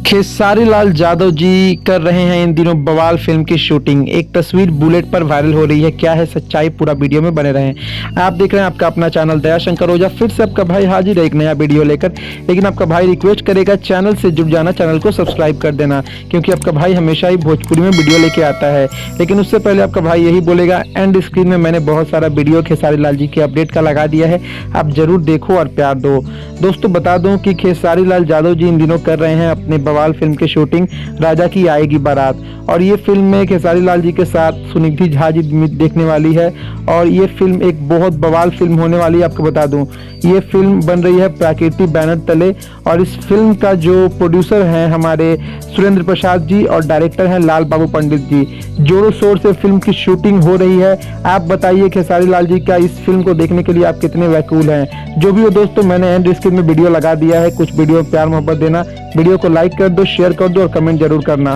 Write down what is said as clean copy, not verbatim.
खेसारी लाल यादव जी कर रहे हैं इन दिनों बवाल फिल्म की शूटिंग। एक तस्वीर बुलेट पर वायरल हो रही है। क्या है सच्चाई, पूरा वीडियो में बने रहें। आप देख रहे हैं आपका अपना चैनल दया शंकर ओझा। फिर से आपका भाई हाजिर है एक नया वीडियो लेकर। लेकिन आपका भाई रिक्वेस्ट करेगा चैनल से जुड़ जाना, चैनल को सब्सक्राइब कर देना, क्योंकि आपका भाई हमेशा ही भोजपुरी में वीडियो लेके आता है। लेकिन उससे पहले आपका भाई यही बोलेगा, एंड स्क्रीन में मैंने बहुत सारा वीडियो खेसारी लाल जी के अपडेट का लगा दिया है, आप जरूर देखो और प्यार दो। दोस्तों बता दूं कि खेसारी लाल यादव जी इन दिनों कर रहे हैं अपने बवाल फिल्म की शूटिंग राजा की आएगी बारात। और ये फिल्म में खेसारी लाल जी के साथ सुनिधि झा जी देखने वाली है। और ये फिल्म एक बहुत बवाल फिल्म होने वाली है। आपको बता दूं ये फिल्म बन रही है प्राकृतिक बैनर तले, और इस फिल्म का जो प्रोड्यूसर हैं हमारे सुरेंद्र प्रसाद जी और डायरेक्टर हैं लाल बाबू पंडित जी। जोरों शोर से फिल्म की शूटिंग हो रही है। आप बताइए खेसारी लाल जी का इस फिल्म को देखने के लिए आप कितने व्याकुल हैं। जो भी हो दोस्तों, मैंने एंड स्क्रीन में वीडियो लगा दिया है। कुछ वीडियो प्यार मोहब्बत देना, वीडियो को लाइक कर दो, शेयर कर दो और कमेंट जरूर करना।